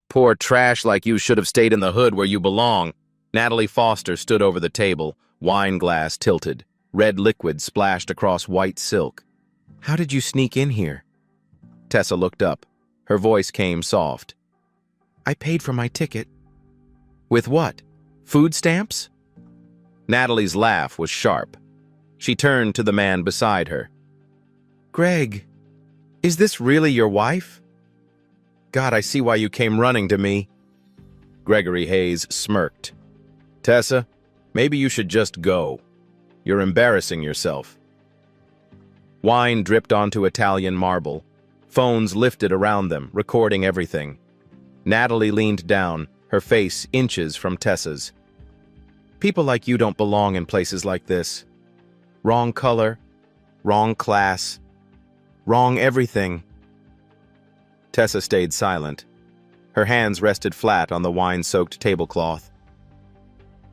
Poor trash like you should have stayed in the hood where you belong. Natalie Foster stood over the table, wine glass tilted, red liquid splashed across white silk. How did you sneak in here? Tessa looked up. Her voice came soft. I paid for my ticket. With what? Food stamps? Natalie's laugh was sharp. She turned to the man beside her. Greg, is this really your wife? God, I see why you came running to me. Gregory Hayes smirked. Tessa, maybe you should just go. You're embarrassing yourself. Wine dripped onto Italian marble. Phones lifted around them, recording everything. Natalie leaned down, her face inches from Tessa's. People like you don't belong in places like this. Wrong color, wrong class, wrong everything. Tessa stayed silent. Her hands rested flat on the wine-soaked tablecloth.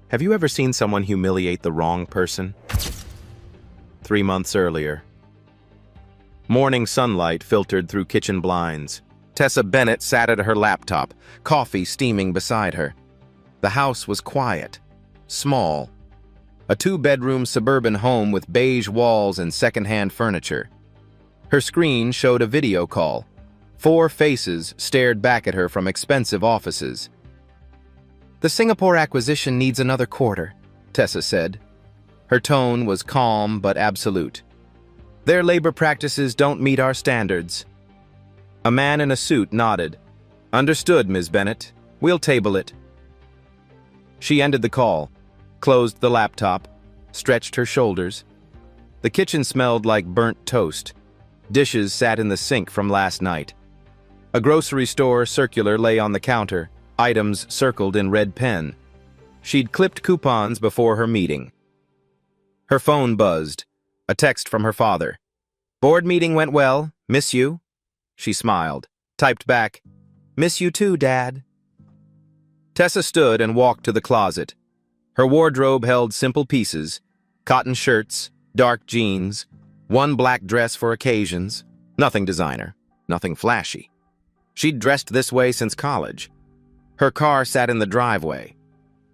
Have you ever seen someone humiliate the wrong person? 3 months earlier. Morning sunlight filtered through kitchen blinds. Tessa Bennett sat at her laptop, coffee steaming beside her. The house was quiet, small. A 2-bedroom suburban home with beige walls and second-hand furniture. Her screen showed a video call. 4 faces stared back at her from expensive offices. The Singapore acquisition needs another quarter, Tessa said. Her tone was calm but absolute. Their labor practices don't meet our standards. A man in a suit nodded. Understood, Ms. Bennett. We'll table it. She ended the call, closed the laptop, stretched her shoulders. The kitchen smelled like burnt toast. Dishes sat in the sink from last night. A grocery store circular lay on the counter, items circled in red pen. She'd clipped coupons before her meeting. Her phone buzzed. A text from her father. Board meeting went well. Miss you. She smiled. Typed back, Miss you too, Dad. Tessa stood and walked to the closet. Her wardrobe held simple pieces, cotton shirts, dark jeans, 1 black dress for occasions, nothing designer, nothing flashy. She'd dressed this way since college. Her car sat in the driveway,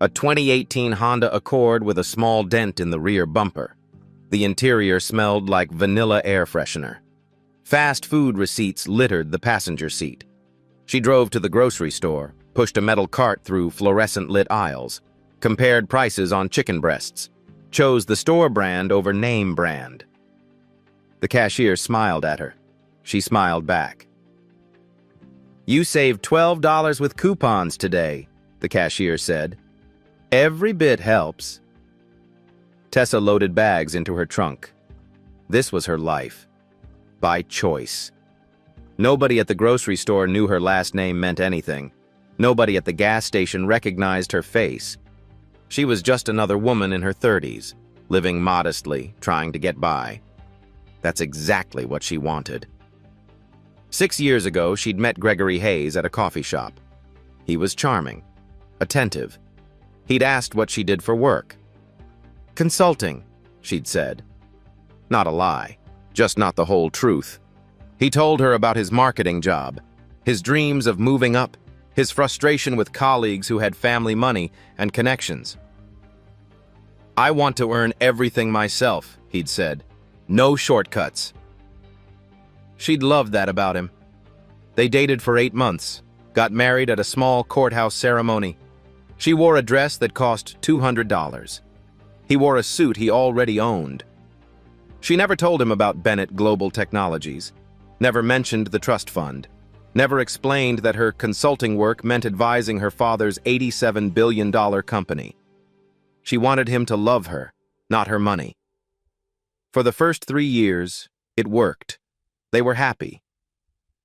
a 2018 Honda Accord with a small dent in the rear bumper. The interior smelled like vanilla air freshener. Fast food receipts littered the passenger seat. She drove to the grocery store, pushed a metal cart through fluorescent-lit aisles, compared prices on chicken breasts, chose the store brand over name brand. The cashier smiled at her. She smiled back. You saved $12 with coupons today, the cashier said. Every bit helps. Tessa loaded bags into her trunk. This was her life. By choice. Nobody at the grocery store knew her last name meant anything. Nobody at the gas station recognized her face. She was just another woman in her 30s, living modestly, trying to get by. That's exactly what she wanted. 6 years ago, she'd met Gregory Hayes at a coffee shop. He was charming, attentive. He'd asked what she did for work. Consulting, she'd said. Not a lie, just not the whole truth. He told her about his marketing job, his dreams of moving up, his frustration with colleagues who had family money and connections. I want to earn everything myself, he'd said. No shortcuts. She'd loved that about him. They dated for 8 months, got married at a small courthouse ceremony. She wore a dress that cost $200. He wore a suit he already owned. She never told him about Bennett Global Technologies, never mentioned the trust fund, never explained that her consulting work meant advising her father's $87 billion company. She wanted him to love her, not her money. For the first 3 years, it worked. They were happy.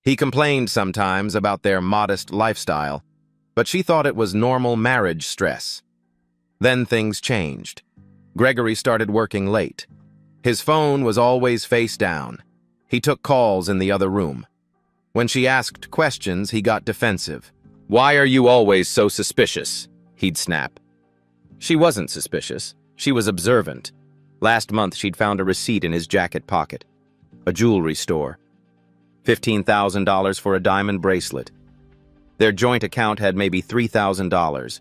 He complained sometimes about their modest lifestyle, but she thought it was normal marriage stress. Then things changed. Gregory started working late. His phone was always face down. He took calls in the other room. When she asked questions, he got defensive. Why are you always so suspicious? He'd snap. She wasn't suspicious. She was observant. Last month, she'd found a receipt in his jacket pocket. A jewelry store. $15,000 for a diamond bracelet. Their joint account had maybe $3,000.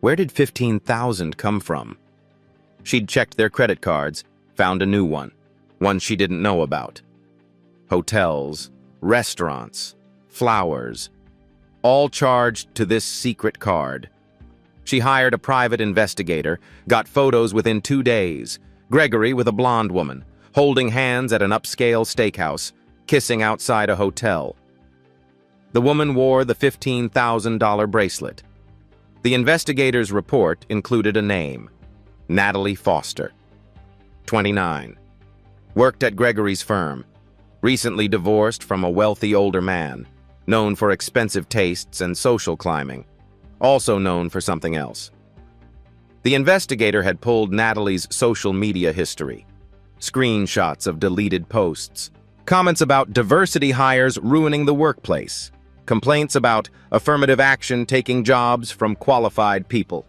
Where did $15,000 come from? She'd checked their credit cards, found a new one she didn't know about. Hotels, restaurants, flowers, all charged to this secret card. She hired a private investigator, got photos within 2 days. Gregory with a blonde woman, holding hands at an upscale steakhouse, kissing outside a hotel. The woman wore the $15,000 bracelet. The investigator's report included a name: Natalie Foster, 29. Worked at Gregory's firm. Recently divorced from a wealthy older man, known for expensive tastes and social climbing, also known for something else. The investigator had pulled Natalie's social media history, screenshots of deleted posts, comments about diversity hires ruining the workplace, complaints about affirmative action taking jobs from qualified people.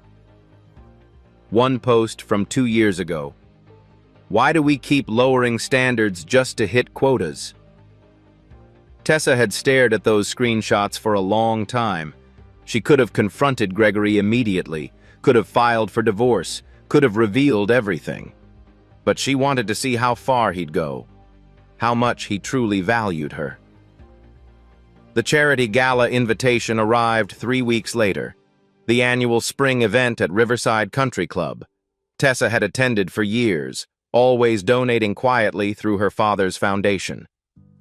One post from 2 years ago: "Why do we keep lowering standards just to hit quotas?" Tessa had stared at those screenshots for a long time. She could have confronted Gregory immediately, could have filed for divorce, could have revealed everything. But she wanted to see how far he'd go, how much he truly valued her. The charity gala invitation arrived 3 weeks later, the annual spring event at Riverside Country Club. Tessa had attended for years, always donating quietly through her father's foundation.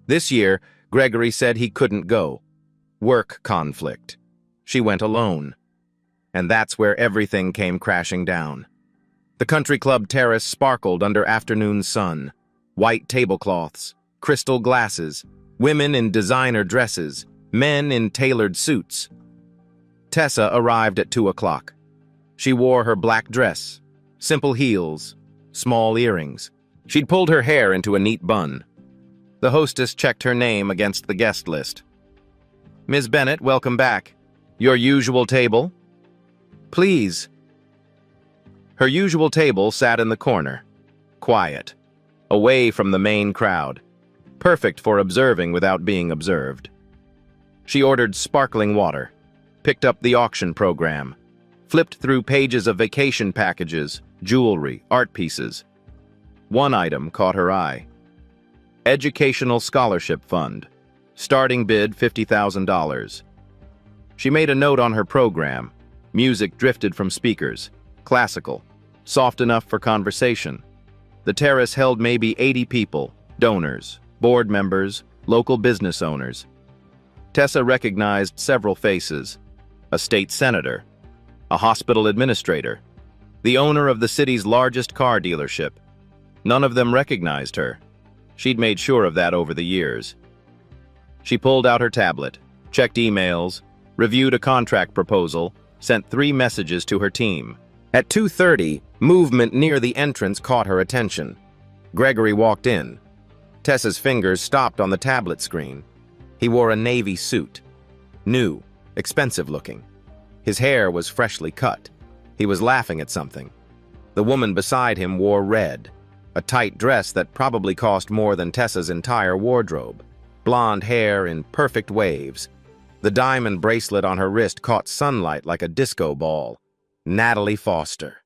This year, Gregory said he couldn't go. Work conflict. She went alone. And that's where everything came crashing down. The country club terrace sparkled under afternoon sun. White tablecloths, crystal glasses, women in designer dresses, men in tailored suits. Tessa arrived at 2 o'clock. She wore her black dress, simple heels, small earrings. She'd pulled her hair into a neat bun. The hostess checked her name against the guest list. "Ms. Bennett, welcome back. Your usual table?" "Please." Her usual table sat in the corner, quiet, away from the main crowd, perfect for observing without being observed. She ordered sparkling water, picked up the auction program, flipped through pages of vacation packages, jewelry, art pieces. One item caught her eye. Educational Scholarship Fund. Starting bid $50,000. She made a note on her program. Music drifted from speakers. Classical. Soft enough for conversation. The terrace held maybe 80 people, donors, board members, local business owners. Tessa recognized several faces. A state senator, a hospital administrator, the owner of the city's largest car dealership. None of them recognized her. She'd made sure of that over the years. She pulled out her tablet, checked emails, reviewed a contract proposal, sent 3 messages to her team. At 2:30, movement near the entrance caught her attention. Gregory walked in. Tessa's fingers stopped on the tablet screen. He wore a navy suit. New, expensive looking. His hair was freshly cut. He was laughing at something. The woman beside him wore red, a tight dress that probably cost more than Tessa's entire wardrobe. Blonde hair in perfect waves. The diamond bracelet on her wrist caught sunlight like a disco ball. Natalie Foster.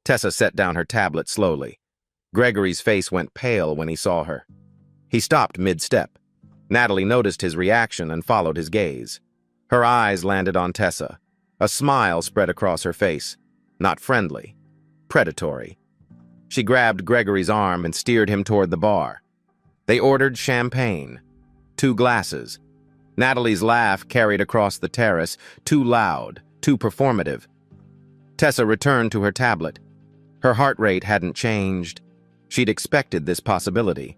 Tessa set down her tablet slowly. Gregory's face went pale when he saw her. He stopped mid-step. Natalie noticed his reaction and followed his gaze. Her eyes landed on Tessa. A smile spread across her face. Not friendly. Predatory. She grabbed Gregory's arm and steered him toward the bar. They ordered champagne. 2 glasses. Natalie's laugh carried across the terrace, too loud, too performative. Tessa returned to her tablet. Her heart rate hadn't changed. She'd expected this possibility.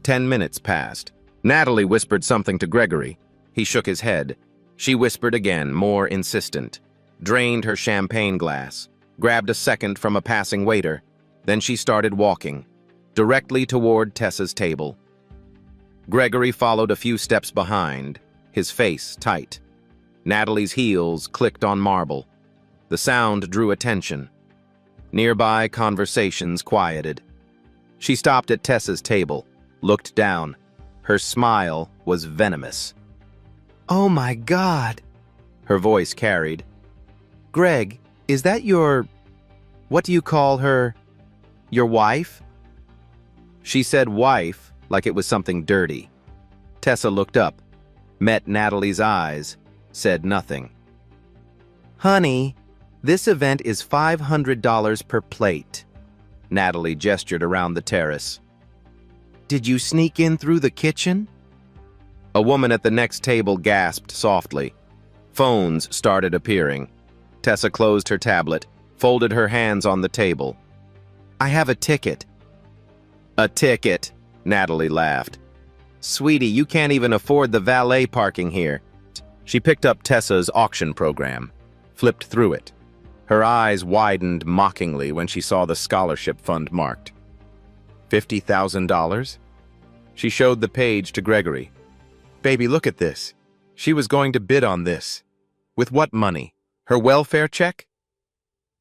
10 minutes passed. Natalie whispered something to Gregory. He shook his head. She whispered again, more insistent. Drained her champagne glass. Grabbed a second from a passing waiter. Then she started walking, directly toward Tessa's table. Gregory followed a few steps behind, his face tight. Natalie's heels clicked on marble. The sound drew attention. Nearby conversations quieted. She stopped at Tessa's table, looked down. Her smile was venomous. Oh my God. Her voice carried. Greg, is that what do you call her? Your wife? She said wife like it was something dirty. Tessa looked up, met Natalie's eyes, said nothing. Honey, this event is $500 per plate. Natalie gestured around the terrace. Did you sneak in through the kitchen? A woman at the next table gasped softly. Phones started appearing. Tessa closed her tablet, folded her hands on the table. I have a ticket. A ticket, Natalie laughed. Sweetie, you can't even afford the valet parking here. She picked up Tessa's auction program, flipped through it. Her eyes widened mockingly when she saw the scholarship fund marked. $50,000? She showed the page to Gregory. Baby, look at this. She was going to bid on this. With what money? Her welfare check?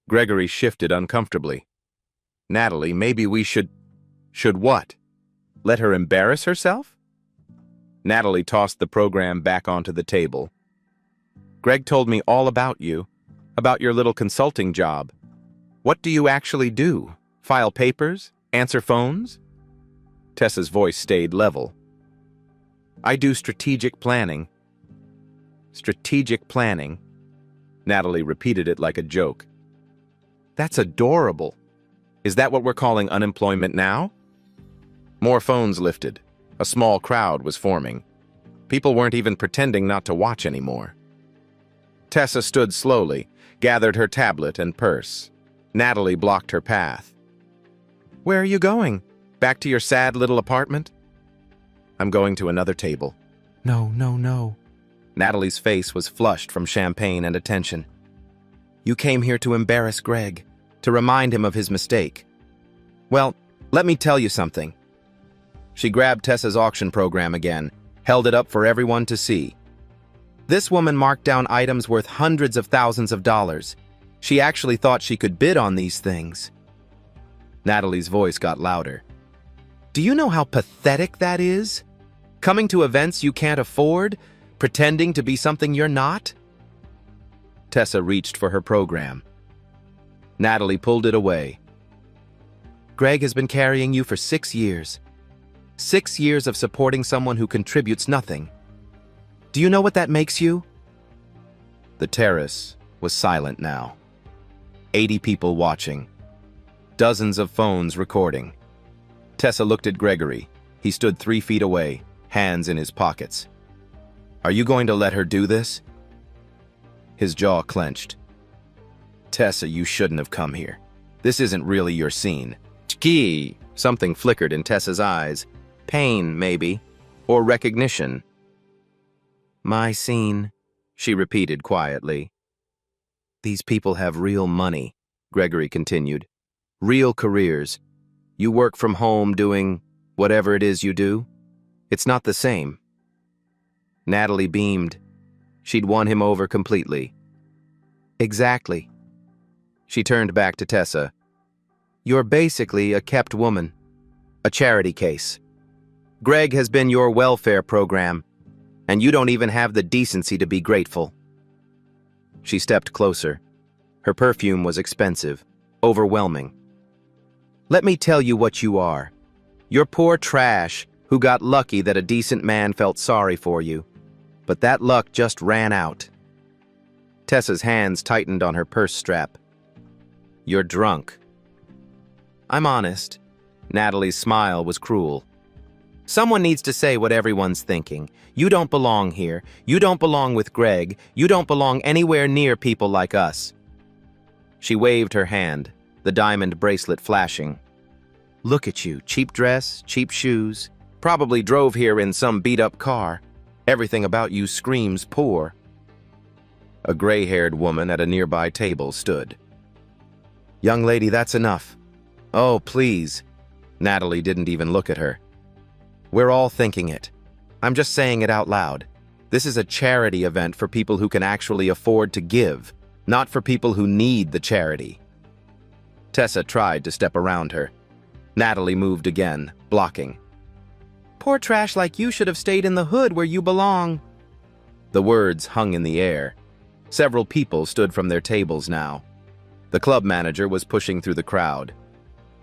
Gregory shifted uncomfortably. Natalie, maybe we should... Should what? Let her embarrass herself? Natalie tossed the program back onto the table. Greg told me all about you, about your little consulting job. What do you actually do? File papers? Answer phones? Tessa's voice stayed level. I do strategic planning. Strategic planning? Natalie repeated it like a joke. That's adorable. Is that what we're calling unemployment now? More phones lifted. A small crowd was forming. People weren't even pretending not to watch anymore. Tessa stood slowly, gathered her tablet and purse. Natalie blocked her path. Where are you going? Back to your sad little apartment? I'm going to another table. No, no, no. Natalie's face was flushed from champagne and attention. You came here to embarrass Greg, to remind him of his mistake. Well, let me tell you something. She grabbed Tessa's auction program again, held it up for everyone to see. This woman marked down items worth hundreds of thousands of dollars. She actually thought she could bid on these things. Natalie's voice got louder. Do you know how pathetic that is? Coming to events you can't afford, pretending to be something you're not? Tessa reached for her program. Natalie pulled it away. Greg has been carrying you for 6 years. 6 years of supporting someone who contributes nothing. Do you know what that makes you? The terrace was silent now. 80 people watching. Dozens of phones recording. Tessa looked at Gregory. He stood 3 feet away, hands in his pockets. Are you going to let her do this? His jaw clenched. Tessa, you shouldn't have come here. This isn't really your scene. Chki! Something flickered in Tessa's eyes. Pain, maybe. Or recognition. My scene, she repeated quietly. These people have real money, Gregory continued. Real careers. You work from home doing whatever it is you do. It's not the same. Natalie beamed. She'd won him over completely. Exactly. She turned back to Tessa. You're basically a kept woman. A charity case. Greg has been your welfare program, and you don't even have the decency to be grateful. She stepped closer. Her perfume was expensive, overwhelming. Let me tell you what you are. You're poor trash who got lucky that a decent man felt sorry for you. But that luck just ran out. Tessa's hands tightened on her purse strap. You're drunk. I'm honest. Natalie's smile was cruel. Someone needs to say what everyone's thinking. You don't belong here. You don't belong with Greg. You don't belong anywhere near people like us. She waved her hand, the diamond bracelet flashing. Look at you, cheap dress, cheap shoes. Probably drove here in some beat-up car. Everything about you screams poor. A gray-haired woman at a nearby table stood. Young lady, that's enough. Oh, please. Natalie didn't even look at her. We're all thinking it. I'm just saying it out loud. This is a charity event for people who can actually afford to give, not for people who need the charity. Tessa tried to step around her. Natalie moved again, blocking. Poor trash like you should have stayed in the hood where you belong. The words hung in the air. Several people stood from their tables now. The club manager was pushing through the crowd.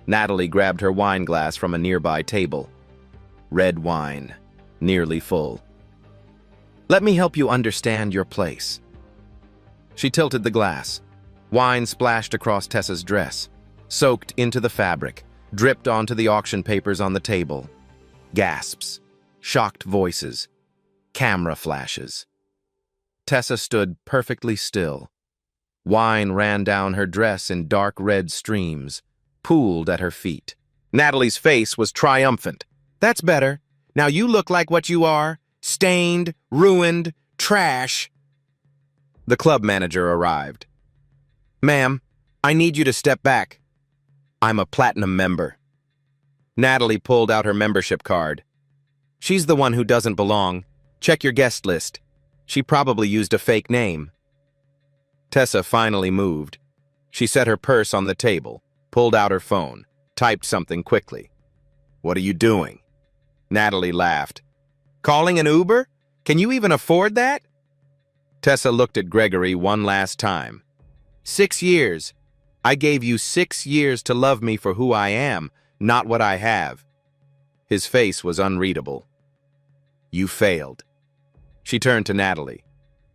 Natalie grabbed her wine glass from a nearby table. Red wine, nearly full. "Let me help you understand your place." She tilted the glass. Wine splashed across Tessa's dress, soaked into the fabric, dripped onto the auction papers on the table. Gasps, shocked voices, camera flashes. Tessa stood perfectly still. Wine ran down her dress in dark red streams, pooled at her feet. Natalie's face was triumphant. "That's better. Now you look like what you are. Stained, ruined, trash." The club manager arrived. "Ma'am, I need you to step back. I'm a platinum member." Natalie pulled out her membership card. "She's the one who doesn't belong. Check your guest list. She probably used a fake name." Tessa finally moved. She set her purse on the table, pulled out her phone, typed something quickly. "What are you doing?" Natalie laughed. "Calling an Uber? Can you even afford that?" Tessa looked at Gregory one last time. 6 years. I gave you 6 years to love me for who I am, not what I have." His face was unreadable. "You failed." She turned to Natalie.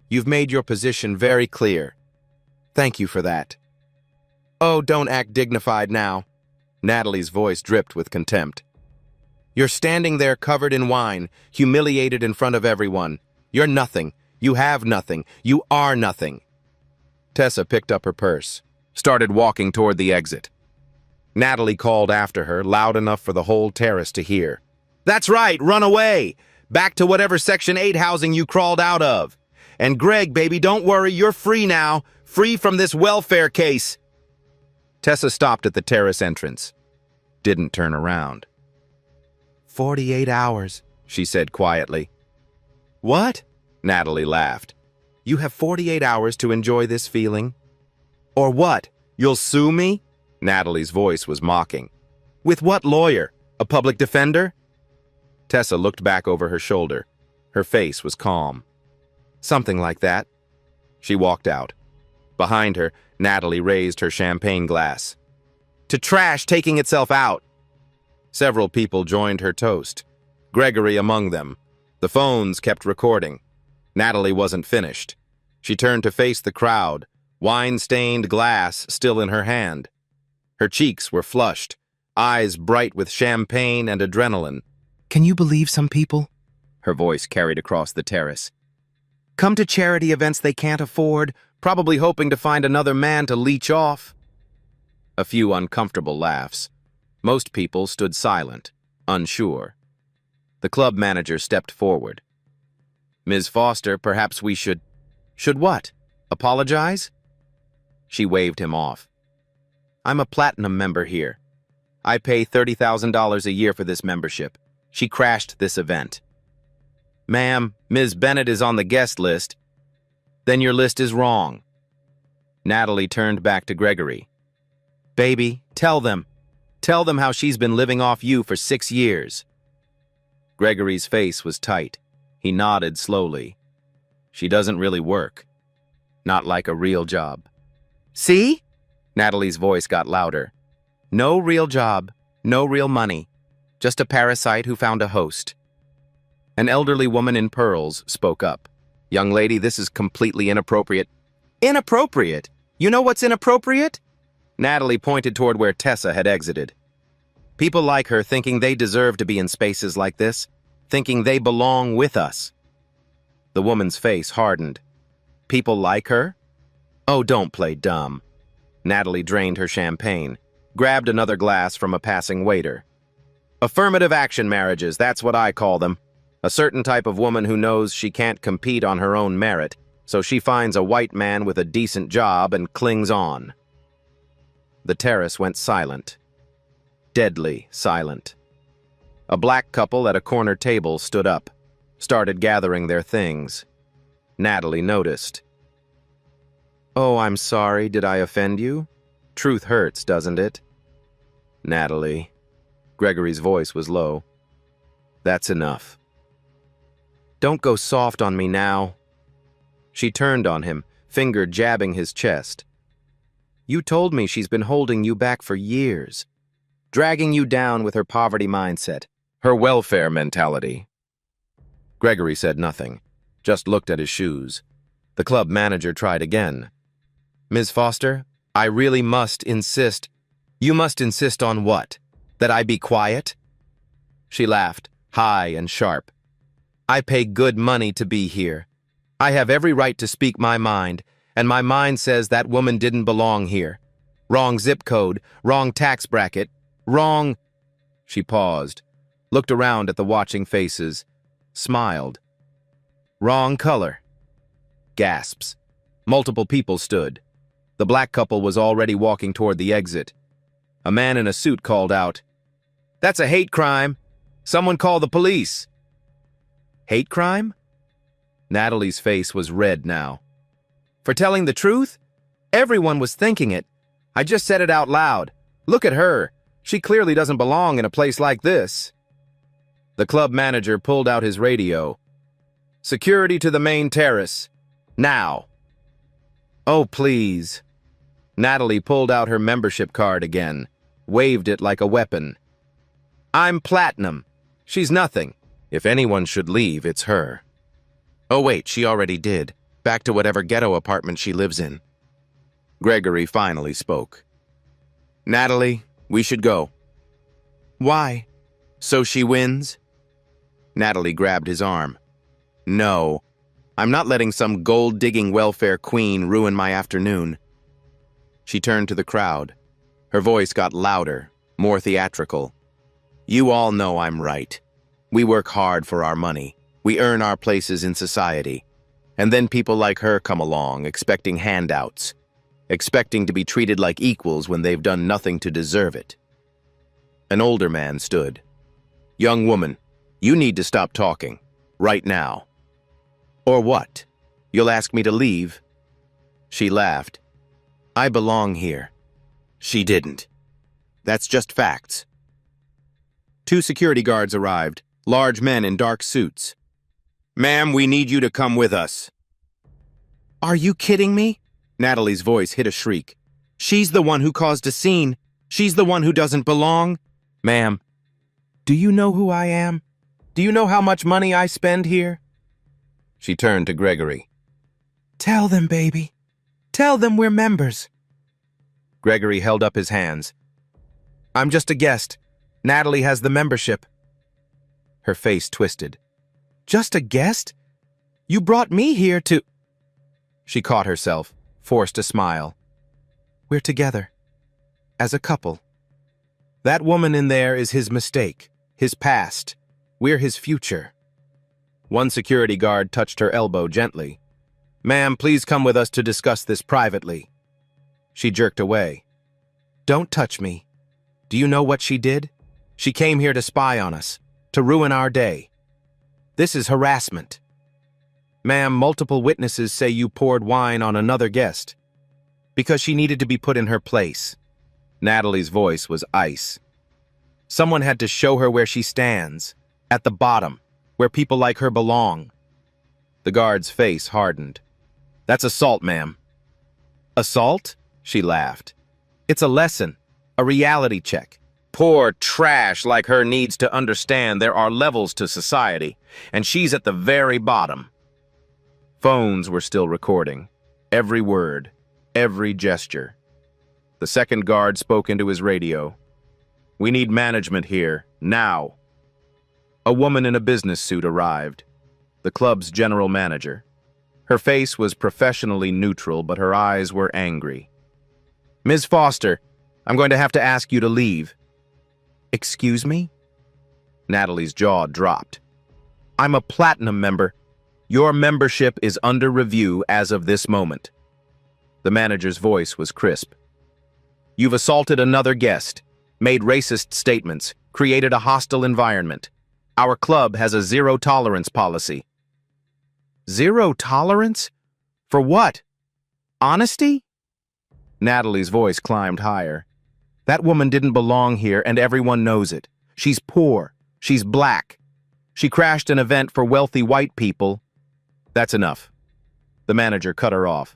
"You've made your position very clear. Thank you for that." "Oh, don't act dignified now." Natalie's voice dripped with contempt. "You're standing there covered in wine, humiliated in front of everyone. You're nothing. You have nothing. You are nothing." Tessa picked up her purse, started walking toward the exit. Natalie called after her, loud enough for the whole terrace to hear. "That's right, run away! Back to whatever Section 8 housing you crawled out of. And Greg, baby, don't worry, you're free now. Free from this welfare case." Tessa stopped at the terrace entrance. Didn't turn around. 48 hours, she said quietly. "What?" Natalie laughed. "You have 48 hours to enjoy this feeling?" "Or what? You'll sue me?" Natalie's voice was mocking. "With what lawyer? A public defender?" Tessa looked back over her shoulder. Her face was calm. "Something like that." She walked out. Behind her, Natalie raised her champagne glass. "To trash taking itself out." Several people joined her toast, Gregory among them. The phones kept recording. Natalie wasn't finished. She turned to face the crowd, wine-stained glass still in her hand. Her cheeks were flushed, eyes bright with champagne and adrenaline. "Can you believe some people?" Her voice carried across the terrace. "Come to charity events they can't afford, probably hoping to find another man to leech off." A few uncomfortable laughs. Most people stood silent, unsure. The club manager stepped forward. "Ms. Foster, perhaps we should..." "Should what? Apologize?" She waved him off. "I'm a platinum member here. I pay $30,000 a year for this membership. She crashed this event." "Ma'am, Ms. Bennett is on the guest list." "Then your list is wrong." Natalie turned back to Gregory. "Baby, tell them. Tell them how she's been living off you for 6 years. Gregory's face was tight. He nodded slowly. "She doesn't really work. Not like a real job." "See?" Natalie's voice got louder. "No real job, no real money. Just a parasite who found a host." An elderly woman in pearls spoke up. "Young lady, this is completely inappropriate." "Inappropriate? You know what's inappropriate?" Natalie pointed toward where Tessa had exited. "People like her thinking they deserve to be in spaces like this, thinking they belong with us." The woman's face hardened. "People like her? Oh, don't play dumb." Natalie drained her champagne, grabbed another glass from a passing waiter. "Affirmative action marriages, that's what I call them. A certain type of woman who knows she can't compete on her own merit, so she finds a white man with a decent job and clings on." The terrace went silent. Deadly silent. A black couple at a corner table stood up, started gathering their things. Natalie noticed. "Oh, I'm sorry, did I offend you? Truth hurts, doesn't it?" "Natalie." Gregory's voice was low. "That's enough. Don't go soft on me now. She turned on him, finger jabbing his chest. You told me she's been holding you back for years, dragging you down with her poverty mindset, her welfare mentality. Gregory said nothing, just looked at his shoes. The club manager tried again. Ms. Foster, I really must insist. You must insist on what? That I be quiet? She laughed, high and sharp. I pay good money to be here. I have every right to speak my mind, and my mind says that woman didn't belong here. Wrong zip code, wrong tax bracket, wrong... She paused, looked around at the watching faces, smiled. Wrong color. Gasps. Multiple people stood. The black couple was already walking toward the exit. A man in a suit called out, That's a hate crime. Someone call the police. Hate crime? Natalie's face was red now. For telling the truth? Everyone was thinking it. I just said it out loud. Look at her. She clearly doesn't belong in a place like this. The club manager pulled out his radio. Security to the main terrace. Now. Oh, please. Natalie pulled out her membership card again, waved it like a weapon. I'm platinum. She's nothing. If anyone should leave, it's her. Oh, wait, she already did. Back to whatever ghetto apartment she lives in. Gregory finally spoke. Natalie, we should go. Why? So she wins? Natalie grabbed his arm. No, I'm not letting some gold-digging welfare queen ruin my afternoon. She turned to the crowd. Her voice got louder, more theatrical. You all know I'm right. We work hard for our money. We earn our places in society. And then people like her come along, expecting handouts, expecting to be treated like equals when they've done nothing to deserve it. An older man stood. Young woman, you need to stop talking. Right now. Or what? You'll ask me to leave? She laughed. I belong here. She didn't. That's just facts. 2 security guards arrived, large men in dark suits. Ma'am, we need you to come with us. Are you kidding me? Natalie's voice hit a shriek. She's the one who caused a scene. She's the one who doesn't belong. Ma'am, do you know who I am? Do you know how much money I spend here? She turned to Gregory. Tell them, baby. Tell them we're members. Gregory held up his hands. I'm just a guest. Natalie has the membership. Her face twisted. Just a guest? You brought me here to... She caught herself, forced a smile. We're together. As a couple. That woman in there is his mistake, his past. We're his future. One security guard touched her elbow gently. Ma'am, please come with us to discuss this privately. She jerked away. Don't touch me. Do you know what she did? She came here to spy on us, to ruin our day. This is harassment. Ma'am, multiple witnesses say you poured wine on another guest. Because she needed to be put in her place. Natalie's voice was ice. Someone had to show her where she stands, at the bottom, where people like her belong. The guard's face hardened. That's assault, ma'am. Assault? She laughed. It's a lesson, a reality check. Poor trash like her needs to understand there are levels to society, and she's at the very bottom. Phones were still recording. Every word, every gesture. The second guard spoke into his radio. We need management here, now. A woman in a business suit arrived. The club's general manager. Her face was professionally neutral, but her eyes were angry. Ms. Foster, I'm going to have to ask you to leave. Excuse me? Natalie's jaw dropped. I'm a platinum member. Your membership is under review as of this moment. The manager's voice was crisp. You've assaulted another guest, made racist statements, created a hostile environment. Our club has a zero-tolerance policy. Zero tolerance? For what? Honesty? Natalie's voice climbed higher. That woman didn't belong here, and everyone knows it. She's poor. She's black. She crashed an event for wealthy white people. That's enough. The manager cut her off.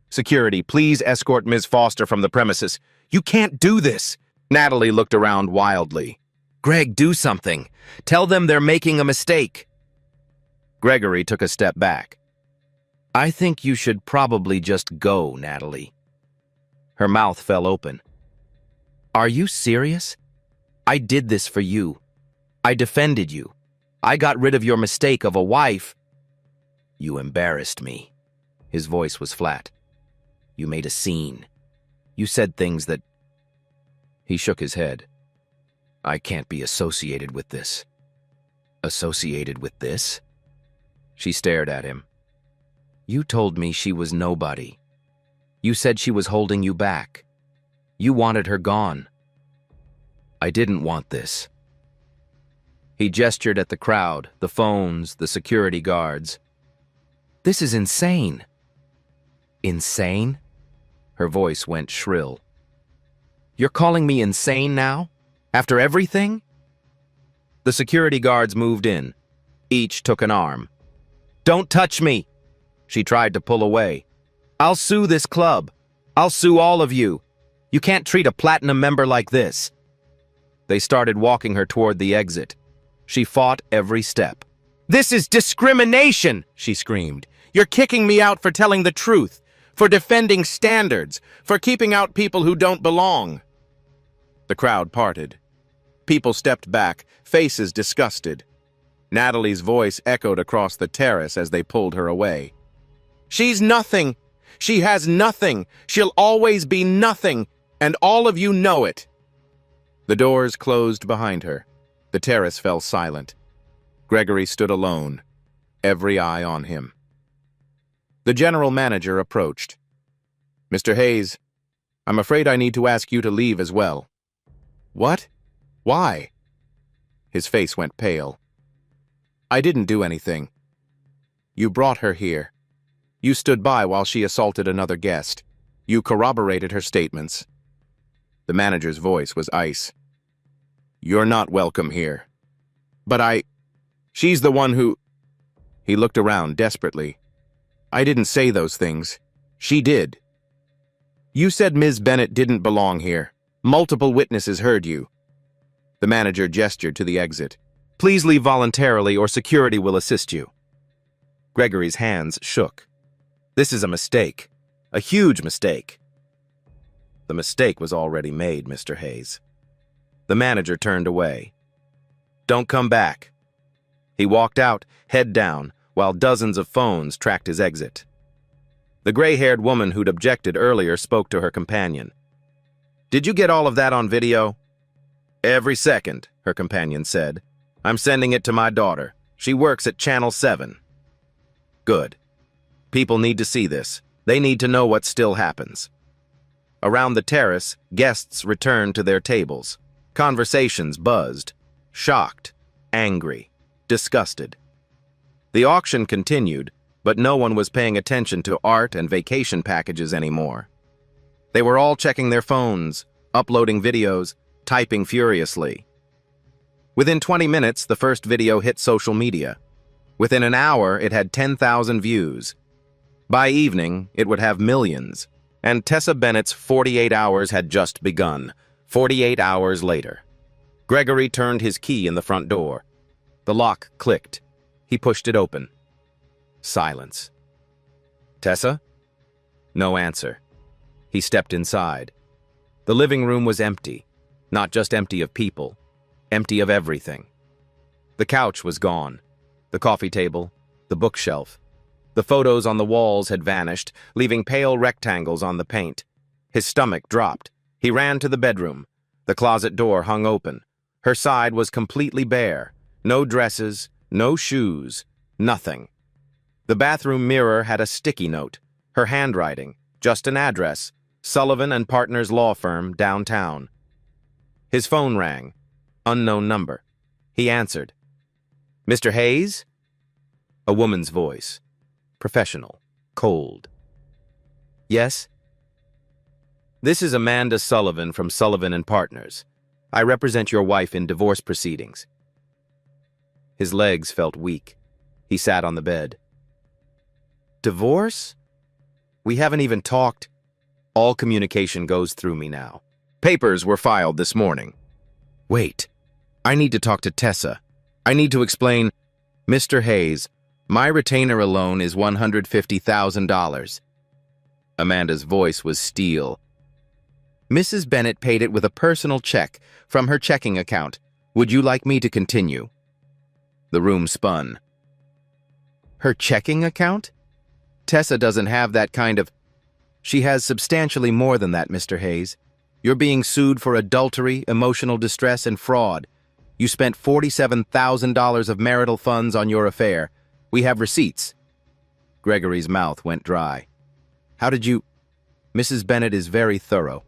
"Security, please escort Ms. Foster from the premises." "You can't do this!" Natalie looked around wildly. "Greg, do something. Tell them they're making a mistake." Gregory took a step back. "I think you should probably just go, Natalie." Her mouth fell open. "Are you serious? I did this for you. I defended you. I got rid of your mistake of a wife." "You embarrassed me." His voice was flat. "You made a scene. You said things that—" He shook his head. "I can't be associated with this." "Associated with this?" She stared at him. "You told me she was nobody. You said she was holding you back. You wanted her gone." "I didn't want this." He gestured at the crowd, the phones, the security guards. "This is insane." "Insane?" Her voice went shrill. "You're calling me insane now? After everything?" The security guards moved in. Each took an arm. "Don't touch me!" She tried to pull away. "I'll sue this club. I'll sue all of you. You can't treat a platinum member like this." They started walking her toward the exit. She fought every step. "This is discrimination!" she screamed. "You're kicking me out for telling the truth, for defending standards, for keeping out people who don't belong." The crowd parted. People stepped back, faces disgusted. Natalie's voice echoed across the terrace as they pulled her away. "She's nothing. She has nothing. She'll always be nothing, and all of you know it." The doors closed behind her. The terrace fell silent. Gregory stood alone, every eye on him. The general manager approached. "Mr. Hayes, I'm afraid I need to ask you to leave as well." "What? Why?" His face went pale. "I didn't do anything. You brought her here. You stood by while she assaulted another guest. You corroborated her statements." The manager's voice was ice. "You're not welcome here." "But she's the one who—" He looked around desperately. "I didn't say those things. She did. You said Ms. Bennett didn't belong here. Multiple witnesses heard you." The manager gestured to the exit. "Please leave voluntarily or security will assist you." Gregory's hands shook. "This is a mistake. A huge mistake." "The mistake was already made, Mr. Hayes." The manager turned away. "Don't come back." He walked out, head down, while dozens of phones tracked his exit. The gray-haired woman who'd objected earlier spoke to her companion. "Did you get all of that on video?" "Every second," her companion said. "I'm sending it to my daughter. She works at Channel 7. "Good. People need to see this. They need to know what still happens." Around the terrace, guests returned to their tables. Conversations buzzed. Shocked, angry, disgusted. The auction continued, but no one was paying attention to art and vacation packages anymore. They were all checking their phones, uploading videos, typing furiously. Within 20 minutes, the first video hit social media. Within an hour, it had 10,000 views. By evening, it would have millions. And Tessa Bennett's 48 hours had just begun. 48 hours later. Gregory turned his key in the front door. The lock clicked. He pushed it open. Silence. "Tessa?" No answer. He stepped inside. The living room was empty. Not just empty of people. Empty of everything. The couch was gone. The coffee table. The bookshelf. The photos on the walls had vanished, leaving pale rectangles on the paint. His stomach dropped. He ran to the bedroom. The closet door hung open. Her side was completely bare. No dresses, no shoes, nothing. The bathroom mirror had a sticky note. Her handwriting, just an address, Sullivan and Partners Law Firm, downtown. His phone rang. Unknown number. He answered. "Mr. Hayes?" A woman's voice. Professional. Cold. "Yes?" "This is Amanda Sullivan from Sullivan and Partners. I represent your wife in divorce proceedings." His legs felt weak. He sat on the bed. Divorce? We haven't even talked. All communication goes through me now. Papers were filed this morning. Wait, I need to talk to Tessa. I need to explain, Mr. Hayes, my retainer alone is $150,000. Amanda's voice was steel. Mrs. Bennett paid it with a personal check from her checking account. Would you like me to continue? The room spun. Her checking account? Tessa doesn't have that kind of... She has substantially more than that, Mr. Hayes. You're being sued for adultery, emotional distress, and fraud. You spent $47,000 of marital funds on your affair. We have receipts. Gregory's mouth went dry. How did you... Mrs. Bennett is very thorough.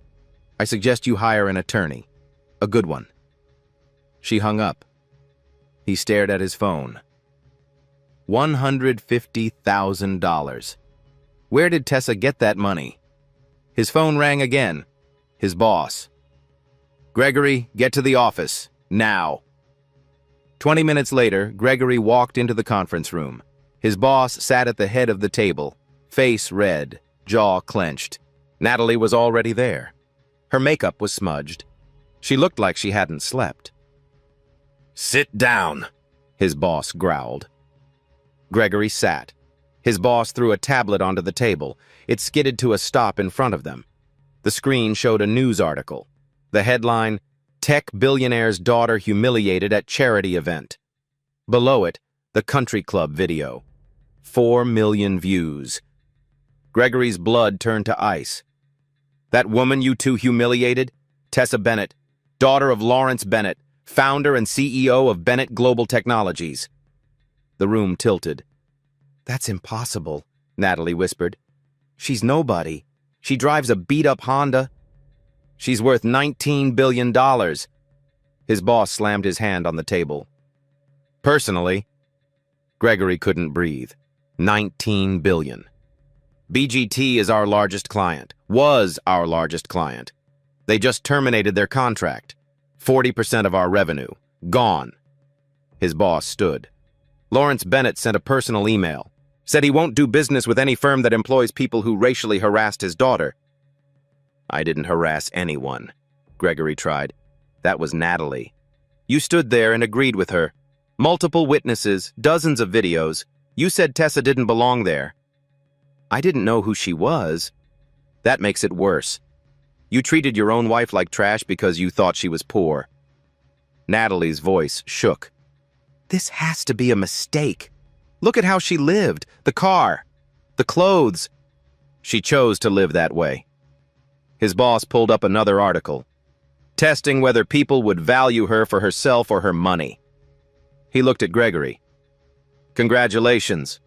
I suggest you hire an attorney. A good one. She hung up. He stared at his phone. $150,000. Where did Tessa get that money? His phone rang again. His boss. Gregory, get to the office. Now. 20 minutes later, Gregory walked into the conference room. His boss sat at the head of the table, face red, jaw clenched. Natalie was already there. Her makeup was smudged. She looked like she hadn't slept. Sit down, his boss growled. Gregory sat. His boss threw a tablet onto the table. It skidded to a stop in front of them. The screen showed a news article. The headline, Tech Billionaire's Daughter Humiliated at Charity Event. Below it, the country club video. 4 million views. Gregory's blood turned to ice. That woman you two humiliated? Tessa Bennett, daughter of Lawrence Bennett, founder and CEO of Bennett Global Technologies. The room tilted. That's impossible, Natalie whispered. She's nobody. She drives a beat-up Honda. She's worth $19 billion. His boss slammed his hand on the table. Personally, Gregory couldn't breathe. $19 billion. BGT is our largest client. Was our largest client. They just terminated their contract. 40% of our revenue. Gone. His boss stood. Lawrence Bennett sent a personal email. Said he won't do business with any firm that employs people who racially harassed his daughter. I didn't harass anyone, Gregory tried. That was Natalie. You stood there and agreed with her. Multiple witnesses, dozens of videos. You said Tessa didn't belong there. I didn't know who she was. That makes it worse. You treated your own wife like trash because you thought she was poor. Natalie's voice shook. This has to be a mistake. Look at how she lived, the car, the clothes. She chose to live that way. His boss pulled up another article, testing whether people would value her for herself or her money. He looked at Gregory. Congratulations.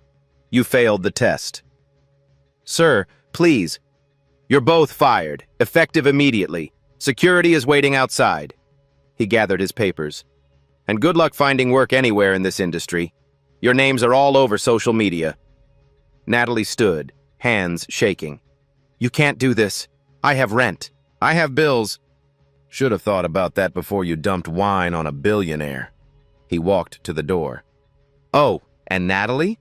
You failed the test. Sir, please. You're both fired, effective immediately. Security is waiting outside. He gathered his papers. And good luck finding work anywhere in this industry. Your names are all over social media. Natalie stood, hands shaking. You can't do this. I have rent. I have bills. Should have thought about that before you dumped wine on a billionaire. He walked to the door. Oh, and Natalie?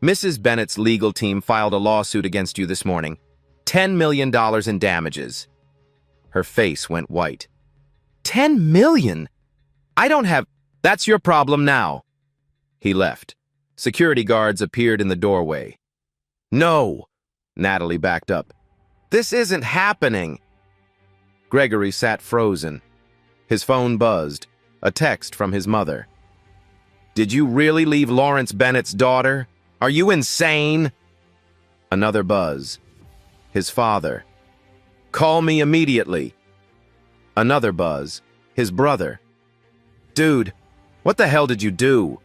Mrs. Bennett's legal team filed a lawsuit against you this morning. $10 million in damages. Her face went white. $10 million? I don't have... That's your problem now. He left. Security guards appeared in the doorway. No! Natalie backed up. This isn't happening. Gregory sat frozen. His phone buzzed. A text from his mother. Did you really leave Lawrence Bennett's daughter? Are you insane? Another buzz. His father. Call me immediately. Another buzz. His brother. Dude, what the hell did you do?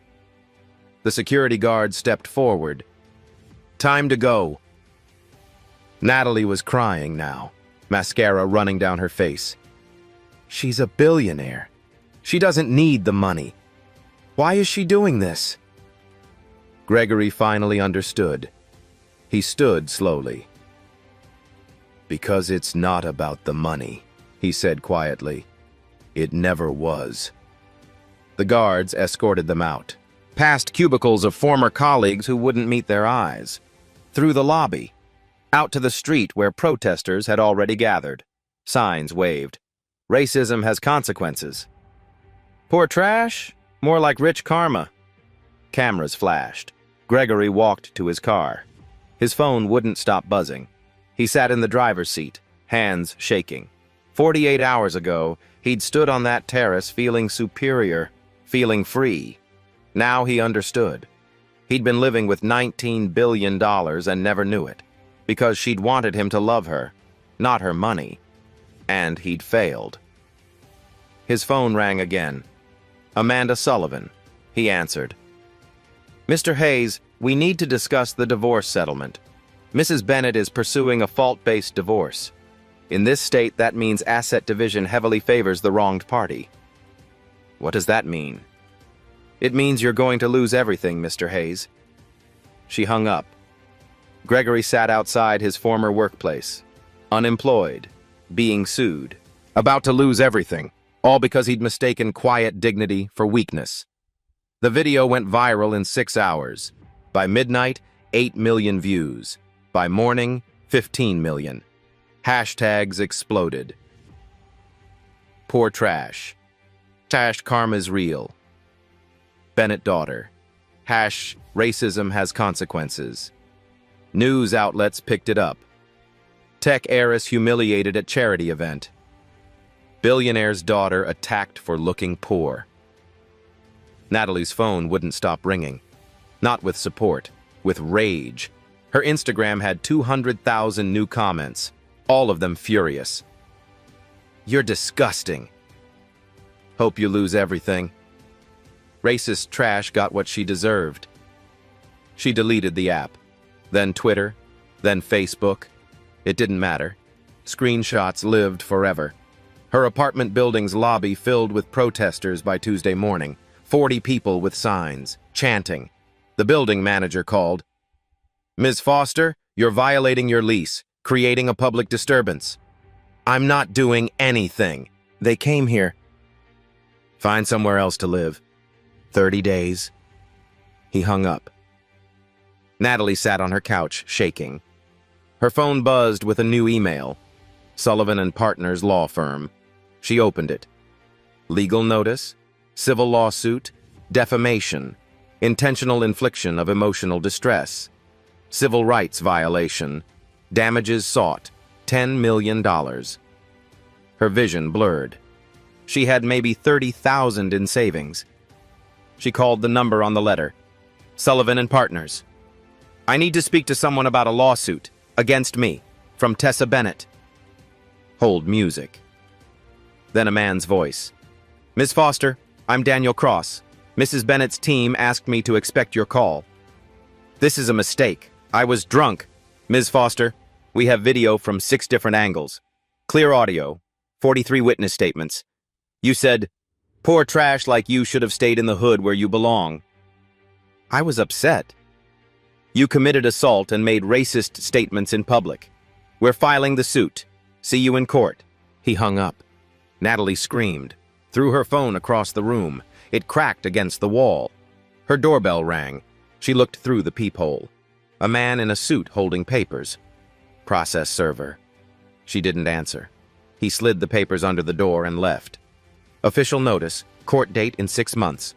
The security guard stepped forward. Time to go. Natalie was crying now, mascara running down her face. She's a billionaire. She doesn't need the money. Why is she doing this? Gregory finally understood. He stood slowly. Because it's not about the money, he said quietly. It never was. The guards escorted them out, past cubicles of former colleagues who wouldn't meet their eyes. Through the lobby. Out to the street where protesters had already gathered. Signs waved. Racism has consequences. Poor trash? More like rich karma. Cameras flashed. Gregory walked to his car. His phone wouldn't stop buzzing. He sat in the driver's seat, hands shaking. 48 hours ago, he'd stood on that terrace feeling superior, feeling free. Now he understood. He'd been living with $19 billion and never knew it, because she'd wanted him to love her, not her money. And he'd failed. His phone rang again. Amanda Sullivan. He answered. Mr. Hayes, we need to discuss the divorce settlement. Mrs. Bennett is pursuing a fault-based divorce. In this state, that means asset division heavily favors the wronged party. What does that mean? It means you're going to lose everything, Mr. Hayes. She hung up. Gregory sat outside his former workplace. Unemployed. Being sued. About to lose everything. All because he'd mistaken quiet dignity for weakness. The video went viral in 6 hours. By midnight, 8 million views. By morning, 15 million. Hashtags exploded. Poor trash. Hash karma's real. Bennett daughter. Hash racism has consequences. News outlets picked it up. Tech heiress humiliated at charity event. Billionaire's daughter attacked for looking poor. Natalie's phone wouldn't stop ringing. Not with support, with rage. Her Instagram had 200,000 new comments, all of them furious. You're disgusting. Hope you lose everything. Racist trash got what she deserved. She deleted the app, then Twitter, then Facebook. It didn't matter. Screenshots lived forever. Her apartment building's lobby filled with protesters by Tuesday morning, 40 people with signs, chanting. The building manager called. Ms. Foster, you're violating your lease, creating a public disturbance. I'm not doing anything. They came here. Find somewhere else to live. 30 days. He hung up. Natalie sat on her couch, shaking. Her phone buzzed with a new email. Sullivan and Partners law firm. She opened it. Legal notice, civil lawsuit, defamation, intentional infliction of emotional distress, civil rights violation, damages sought, $10 million. Her vision blurred. She had maybe 30,000 in savings. She called the number on the letter. Sullivan and Partners. I need to speak to someone about a lawsuit against me, from Tessa Bennett. Hold music. Then a man's voice. Ms. Foster, I'm Daniel Cross. Mrs. Bennett's team asked me to expect your call. This is a mistake. I was drunk. Ms. Foster, we have video from 6 different angles. Clear audio. 43 witness statements. You said, poor trash like you should have stayed in the hood where you belong. I was upset. You committed assault and made racist statements in public. We're filing the suit. See you in court. He hung up. Natalie screamed, threw her phone across the room. It cracked against the wall. Her doorbell rang. She looked through the peephole. A man in a suit holding papers. Process server. She didn't answer. He slid the papers under the door and left. Official notice, court date in 6 months.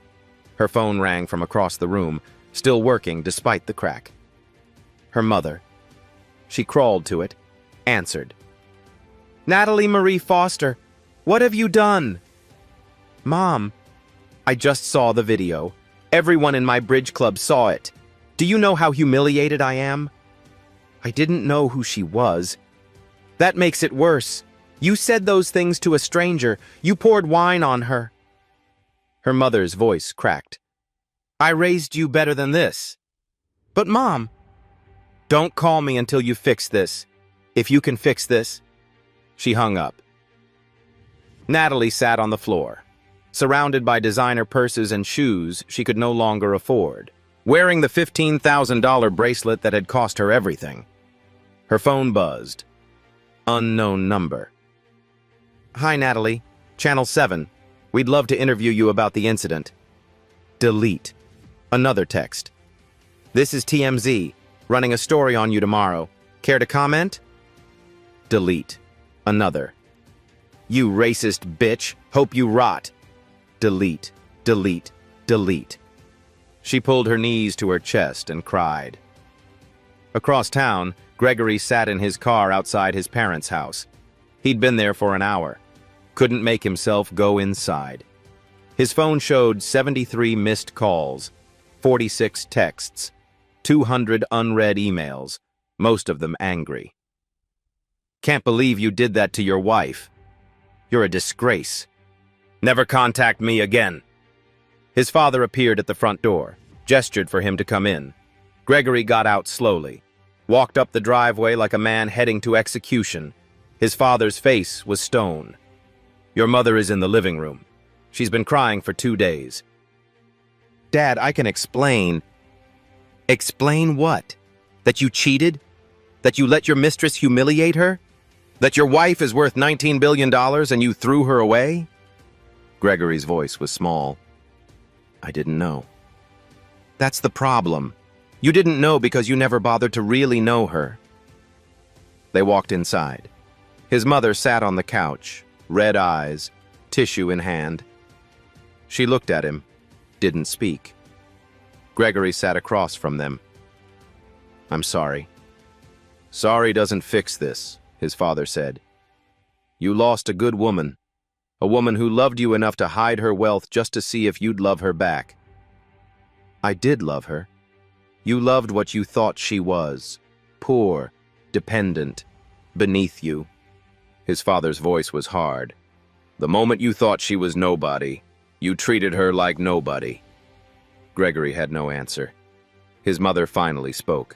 Her phone rang from across the room, still working despite the crack. Her mother. She crawled to it, answered. Natalie Marie Foster, what have you done? Mom, I just saw the video. Everyone in my bridge club saw it. Do you know how humiliated I am? I didn't know who she was. That makes it worse. You said those things to a stranger. You poured wine on her. Her mother's voice cracked. I raised you better than this. But Mom, don't call me until you fix this. If you can fix this. She hung up. Natalie sat on the floor, surrounded by designer purses and shoes she could no longer afford, wearing the $15,000 bracelet that had cost her everything. Her phone buzzed. Unknown number. Hi, Natalie. Channel 7. We'd love to interview you about the incident. Delete. Another text. This is TMZ. Running a story on you tomorrow. Care to comment? Delete. Another. You racist bitch. Hope you rot. Delete. Delete. Delete. She pulled her knees to her chest and cried. Across town, Gregory sat in his car outside his parents' house. He'd been there for an hour. Couldn't make himself go inside. His phone showed 73 missed calls, 46 texts, 200 unread emails, most of them angry. Can't believe you did that to your wife. You're a disgrace. Never contact me again. His father appeared at the front door, gestured for him to come in. Gregory got out slowly, walked up the driveway like a man heading to execution. His father's face was stone. Your mother is in the living room. She's been crying for 2 days. Dad, I can explain. Explain what? That you cheated? That you let your mistress humiliate her? That your wife is worth $19 billion and you threw her away? Gregory's voice was small. I didn't know. That's the problem. You didn't know because you never bothered to really know her. They walked inside. His mother sat on the couch, red eyes, tissue in hand. She looked at him, didn't speak. Gregory sat across from them. I'm sorry. Sorry doesn't fix this, his father said. You lost a good woman, a woman who loved you enough to hide her wealth just to see if you'd love her back. I did love her. You loved what you thought she was, poor, dependent, beneath you. His father's voice was hard. The moment you thought she was nobody, you treated her like nobody. Gregory had no answer. His mother finally spoke.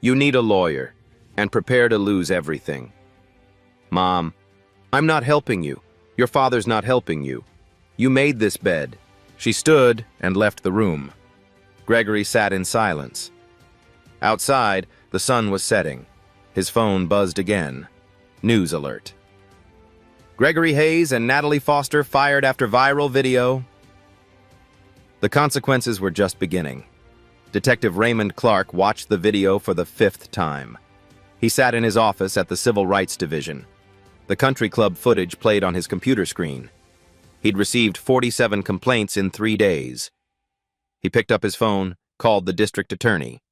You need a lawyer, and prepare to lose everything. Mom, I'm not helping you. Your father's not helping you. You made this bed. She stood and left the room. Gregory sat in silence. Outside, the sun was setting. His phone buzzed again. News alert. Gregory Hayes and Natalie Foster fired after viral video. The consequences were just beginning. Detective Raymond Clark watched the video for the 5th time. He sat in his office at the Civil Rights Division. The country club footage played on his computer screen. He'd received 47 complaints in 3 days. He picked up his phone, called the district attorney.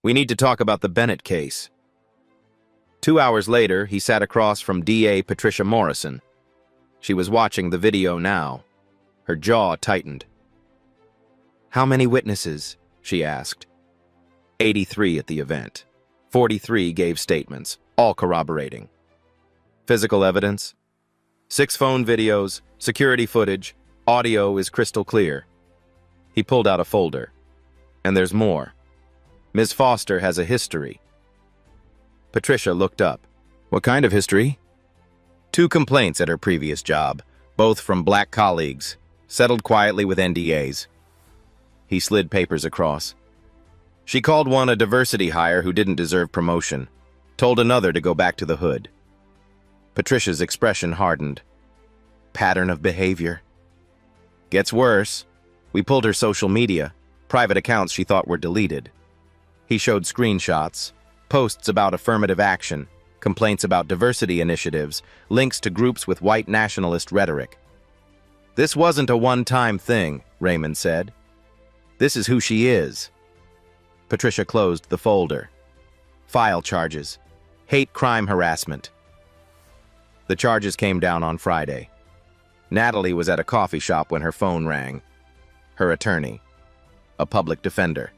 We need to talk about the Bennett case. 2 hours later, he sat across from DA Patricia Morrison. She was watching the video now. Her jaw tightened. How many witnesses? She asked. 83 at the event. 43 gave statements, all corroborating. Physical evidence? 6 phone videos, security footage, audio is crystal clear. He pulled out a folder. And there's more. Ms. Foster has a history. Patricia looked up. What kind of history? 2 complaints at her previous job, both from black colleagues, settled quietly with NDAs. He slid papers across. She called one a diversity hire who didn't deserve promotion, told another to go back to the hood. Patricia's expression hardened. Pattern of behavior. Gets worse. We pulled her social media, private accounts she thought were deleted. He showed screenshots, posts about affirmative action, complaints about diversity initiatives, links to groups with white nationalist rhetoric. This wasn't a one-time thing, Raymond said. This is who she is. Patricia closed the folder. File charges. Hate crime harassment. The charges came down on Friday. Natalie was at a coffee shop when her phone rang. Her attorney. A public defender.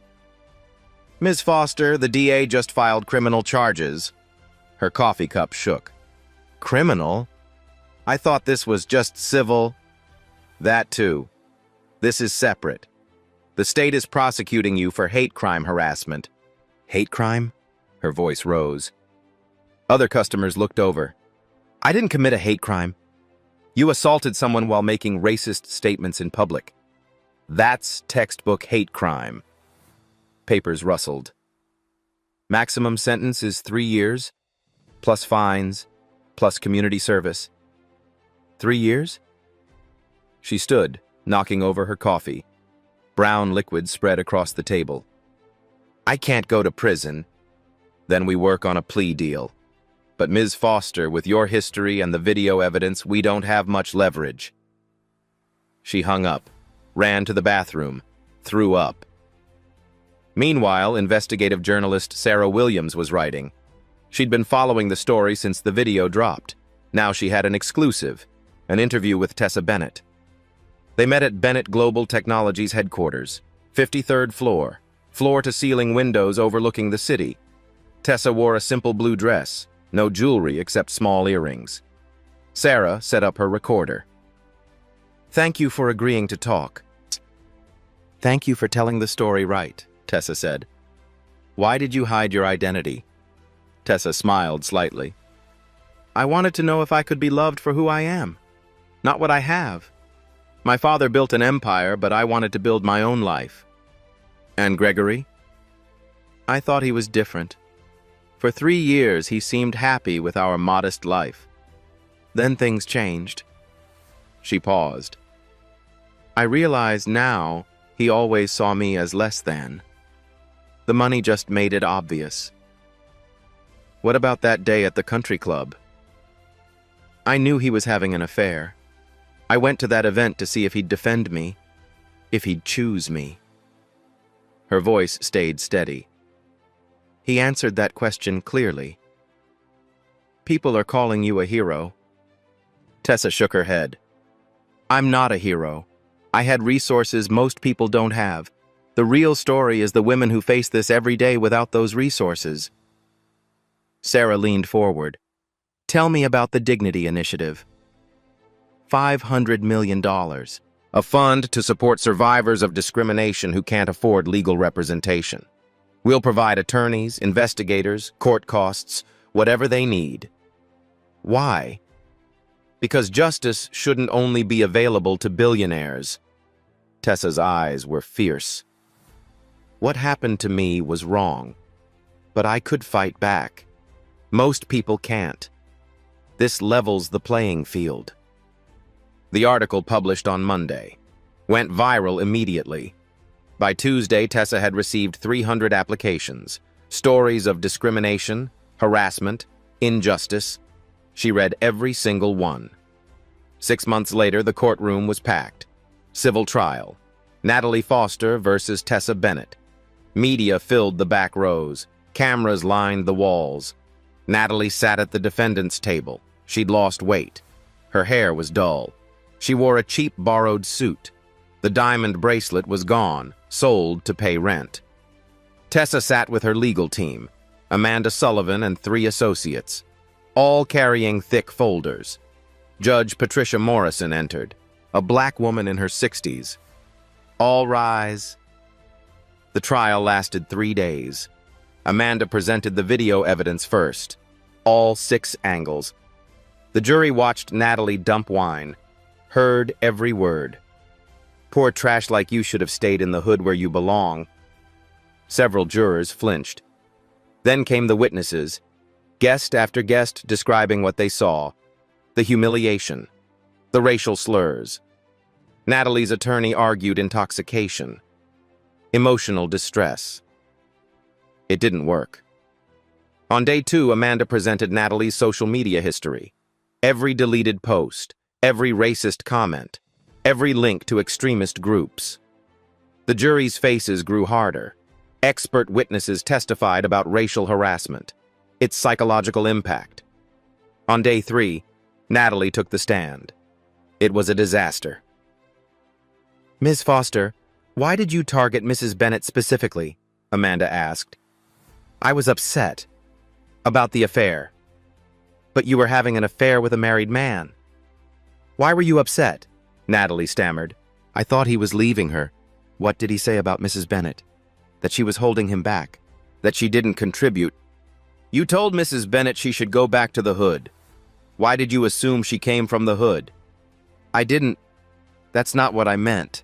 Ms. Foster, the DA just filed criminal charges. Her coffee cup shook. Criminal? I thought this was just civil. That too. This is separate. The state is prosecuting you for hate crime harassment. Hate crime? Her voice rose. Other customers looked over. I didn't commit a hate crime. You assaulted someone while making racist statements in public. That's textbook hate crime. Papers rustled. Maximum sentence is 3 years, plus fines, plus community service. 3 years? She stood, knocking over her coffee. Brown liquid spread across the table. I can't go to prison. Then we work on a plea deal. But Ms. Foster, with your history and the video evidence, we don't have much leverage. She hung up, ran to the bathroom, threw up. Meanwhile, investigative journalist Sarah Williams was writing. She'd been following the story since the video dropped. Now she had an exclusive, an interview with Tessa Bennett. They met at Bennett Global Technologies headquarters, 53rd floor, floor-to-ceiling windows overlooking the city. Tessa wore a simple blue dress, no jewelry except small earrings. Sarah set up her recorder. "Thank you for agreeing to talk." "Thank you for telling the story right," Tessa said. "Why did you hide your identity?" Tessa smiled slightly. "I wanted to know if I could be loved for who I am, not what I have. My father built an empire, but I wanted to build my own life." "And Gregory?" "I thought he was different. For 3 years, he seemed happy with our modest life. Then things changed." She paused. "I realize now he always saw me as less than. The money just made it obvious." "What about that day at the country club?" "I knew he was having an affair. I went to that event to see if he'd defend me, if he'd choose me." Her voice stayed steady. "He answered that question clearly. People are calling you a hero." Tessa shook her head. "I'm not a hero. I had resources most people don't have. The real story is the women who face this every day without those resources." Sarah leaned forward. "Tell me about the Dignity Initiative." $500 million. A fund to support survivors of discrimination who can't afford legal representation. We'll provide attorneys, investigators, court costs, whatever they need. Why? Because justice shouldn't only be available to billionaires. Tessa's eyes were fierce. What happened to me was wrong, but I could fight back. Most people can't. This levels the playing field. The article, published on Monday, went viral immediately. By Tuesday, Tessa had received 300 applications, stories of discrimination, harassment, injustice. She read every single one. 6 months later, the courtroom was packed. Civil trial. Natalie Foster versus Tessa Bennett. Media filled the back rows. Cameras lined the walls. Natalie sat at the defendant's table. She'd lost weight. Her hair was dull. She wore a cheap borrowed suit. The diamond bracelet was gone, sold to pay rent. Tessa sat with her legal team, Amanda Sullivan and 3 associates, all carrying thick folders. Judge Patricia Morrison entered, a black woman in her 60s. "All rise." The trial lasted 3 days. Amanda presented the video evidence first, all 6 angles. The jury watched Natalie dump wine, heard every word. "Poor trash like you should have stayed in the hood where you belong." Several jurors flinched. Then came the witnesses, guest after guest describing what they saw, the humiliation, the racial slurs. Natalie's attorney argued intoxication, emotional distress. It didn't work. On day 2, Amanda presented Natalie's social media history. Every deleted post, every racist comment, every link to extremist groups. The jury's faces grew harder. Expert witnesses testified about racial harassment, its psychological impact. On day 3, Natalie took the stand. It was a disaster. "Ms. Foster, why did you target Mrs. Bennett specifically?" Amanda asked. "I was upset about the affair." "But you were having an affair with a married man." "Why were you upset?" Natalie stammered. "I thought he was leaving her." "What did he say about Mrs. Bennett?" "That she was holding him back, that she didn't contribute." "You told Mrs. Bennett she should go back to the hood. Why did you assume she came from the hood?" "I didn't. That's not what I meant.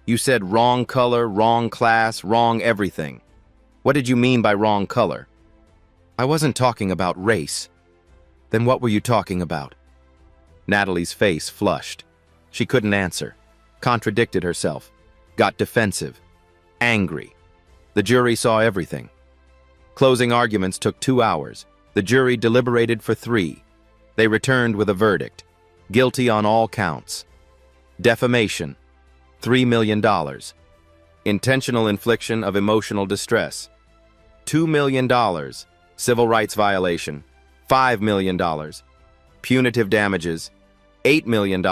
You said wrong color, wrong class, wrong everything. What did you mean by wrong color?" "I wasn't talking about race." "Then what were you talking about?" Natalie's face flushed. She couldn't answer, contradicted herself, got defensive, angry. The jury saw everything. Closing arguments took 2 hours. The jury deliberated for 3. They returned with a verdict. Guilty on all counts. Defamation, $3 million. Intentional infliction of emotional distress, $2 million. Civil rights violation, $5 million. Punitive damages, $8 million.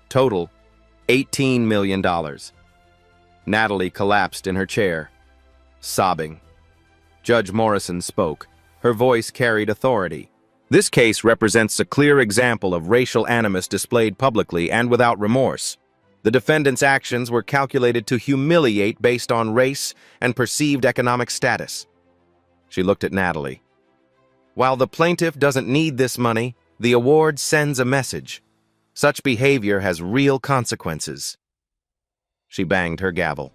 Total, $18 million. Natalie collapsed in her chair, sobbing. Judge Morrison spoke. Her voice carried authority. This case represents a clear example of racial animus displayed publicly and without remorse. The defendant's actions were calculated to humiliate based on race and perceived economic status. She looked at Natalie. While the plaintiff doesn't need this money, the award sends a message. Such behavior has real consequences. She banged her gavel.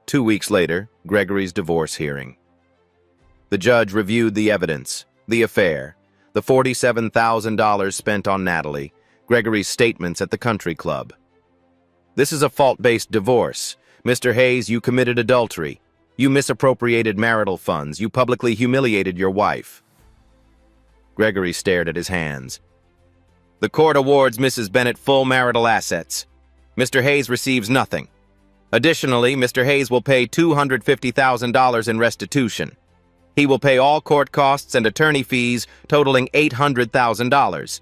2 weeks later, Gregory's divorce hearing. The judge reviewed the evidence, the affair, the $47,000 spent on Natalie, Gregory's statements at the country club. This is a fault-based divorce. Mr. Hayes, you committed adultery. You misappropriated marital funds. You publicly humiliated your wife. Gregory stared at his hands. The court awards Mrs. Bennett full marital assets. Mr. Hayes receives nothing. Additionally, Mr. Hayes will pay $250,000 in restitution. He will pay all court costs and attorney fees totaling $800,000.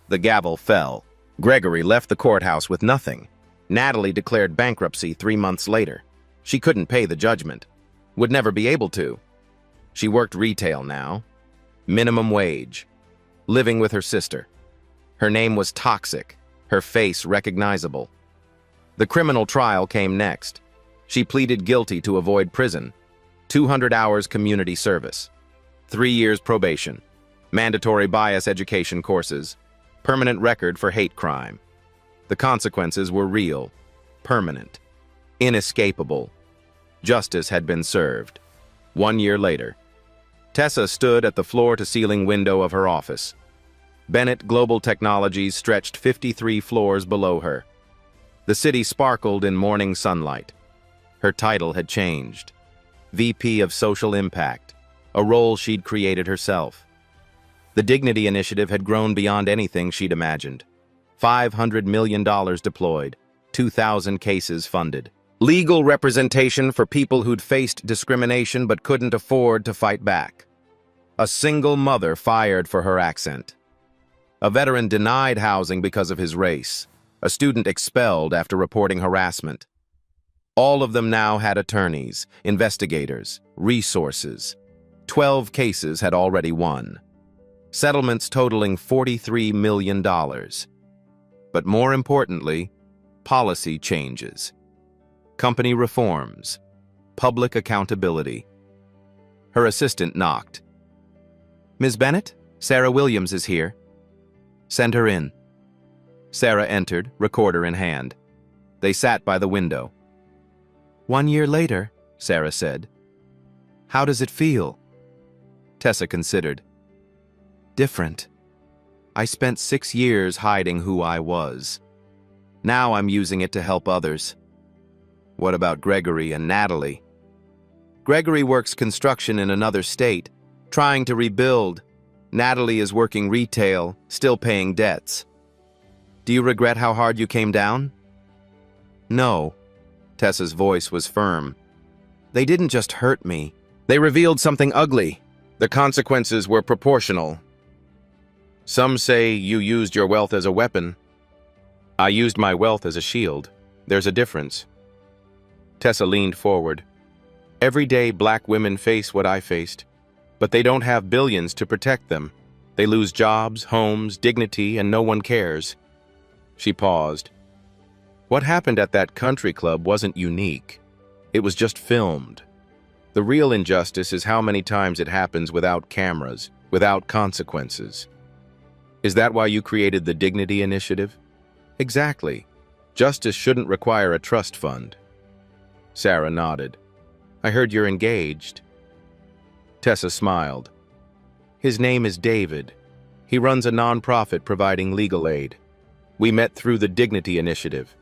The gavel fell. Gregory left the courthouse with nothing. Natalie declared bankruptcy 3 months later. She couldn't pay the judgment. Would never be able to. She worked retail now. Minimum wage. Living with her sister. Her name was Toxic. Her face recognizable. The criminal trial came next. She pleaded guilty to avoid prison. 200 hours community service. 3 years probation. Mandatory bias education courses. Permanent record for hate crime. The consequences were real, permanent, inescapable. Justice had been served. 1 year later, Tessa stood at the floor-to-ceiling window of her office. Bennett Global Technologies stretched 53 floors below her. The city sparkled in morning sunlight. Her title had changed. VP of Social Impact, a role she'd created herself. The Dignity Initiative had grown beyond anything she'd imagined. $500 million deployed, 2,000 cases funded. Legal representation for people who'd faced discrimination but couldn't afford to fight back. A single mother fired for her accent. A veteran denied housing because of his race. A student expelled after reporting harassment. All of them now had attorneys, investigators, resources. 12 cases had already won. Settlements totaling $43 million. But more importantly, policy changes. Company reforms. Public accountability. Her assistant knocked. Ms. Bennett, Sarah Williams is here. Send her in. Sarah entered, recorder in hand. They sat by the window. 1 year later, Sarah said. How does it feel? Tessa considered. Different. I spent 6 years hiding who I was. Now I'm using it to help others. What about Gregory and Natalie? Gregory works construction in another state, trying to rebuild. Natalie is working retail, still paying debts. Do you regret how hard you came down? No. Tessa's voice was firm. They didn't just hurt me. They revealed something ugly. The consequences were proportional. Some say you used your wealth as a weapon. I used my wealth as a shield. There's a difference. Tessa leaned forward. Every day black women face what I faced, but they don't have billions to protect them. They lose jobs, homes, dignity, and no one cares. She paused. What happened at that country club wasn't unique. It was just filmed. The real injustice is how many times it happens without cameras, without consequences. Is that why you created the Dignity Initiative? Exactly. Justice shouldn't require a trust fund. Sarah nodded. I heard you're engaged. Tessa smiled. His name is David. He runs a nonprofit providing legal aid. We met through the Dignity Initiative.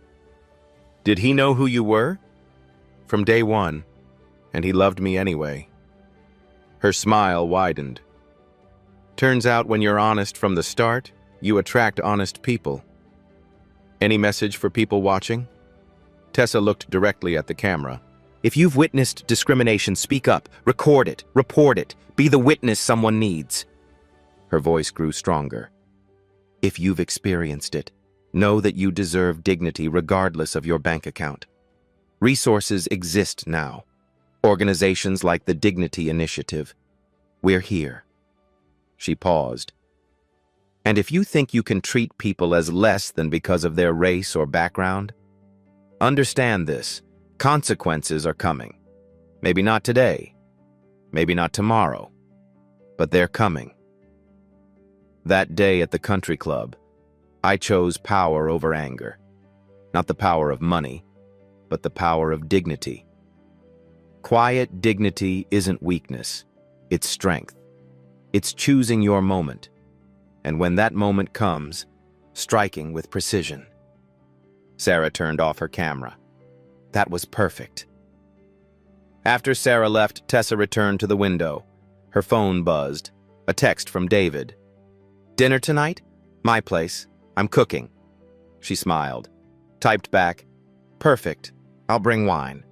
Did he know who you were? from day one, and he loved me anyway. Her smile widened. Turns out when you're honest from the start, you attract honest people. Any message for people watching? Tessa looked directly at the camera. If you've witnessed discrimination, speak up, record it, report it, be the witness someone needs. Her voice grew stronger. If you've experienced it, know that you deserve dignity regardless of your bank account. Resources exist now. Organizations like the Dignity Initiative. We're here. She paused. And if you think you can treat people as less than because of their race or background, understand this. Consequences are coming. Maybe not today, maybe not tomorrow, but they're coming. That day at the country club, I chose power over anger. Not the power of money, but the power of dignity. Quiet dignity isn't weakness, it's strength. It's choosing your moment, and when that moment comes, striking with precision. Sarah turned off her camera. That was perfect. After Sarah left, Tessa returned to the window. Her phone buzzed. A text from David. Dinner tonight? My place. I'm cooking. She smiled. Typed back, perfect. I'll bring wine.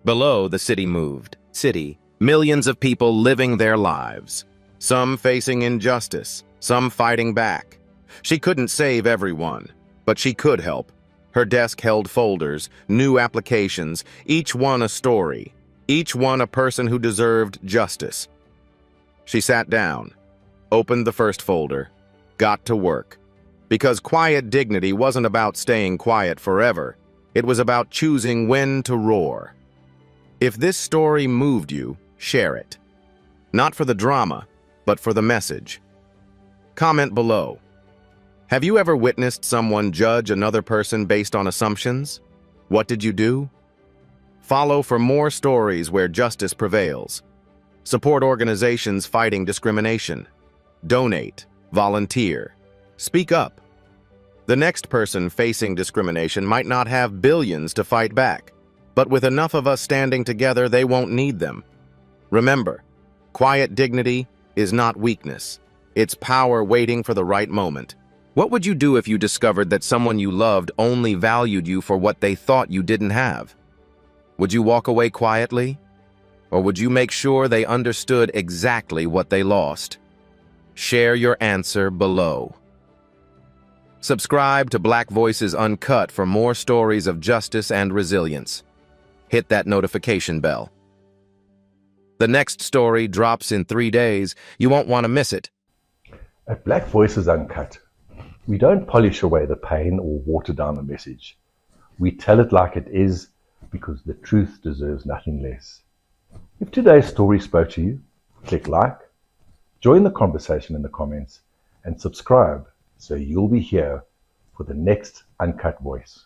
Below, the city moved. City, millions of people living their lives. Some facing injustice, some fighting back. She couldn't save everyone, but she could help. Her desk held folders, new applications, each one a story, each one a person who deserved justice. She sat down, opened the first folder, got to work. Because quiet dignity wasn't about staying quiet forever. It was about choosing when to roar. If this story moved you, share it. Not for the drama, but for the message. Comment below. Have you ever witnessed someone judge another person based on assumptions? What did you do? Follow for more stories where justice prevails. Support organizations fighting discrimination. Donate, volunteer, speak up. The next person facing discrimination might not have billions to fight back, but with enough of us standing together, they won't need them. Remember, quiet dignity is not weakness. It's power waiting for the right moment. What would you do if you discovered that someone you loved only valued you for what they thought you didn't have? Would you walk away quietly? Or would you make sure they understood exactly what they lost? Share your answer below. Subscribe to Black Voices Uncut for more stories of justice and resilience. Hit that notification bell. The next story drops in 3 days. You won't want to miss it. At Black Voices Uncut, we don't polish away the pain or water down the message. We tell it like it is because the truth deserves nothing less. If today's story spoke to you, click like, join the conversation in the comments, and subscribe so you'll be here for the next Uncut Voice.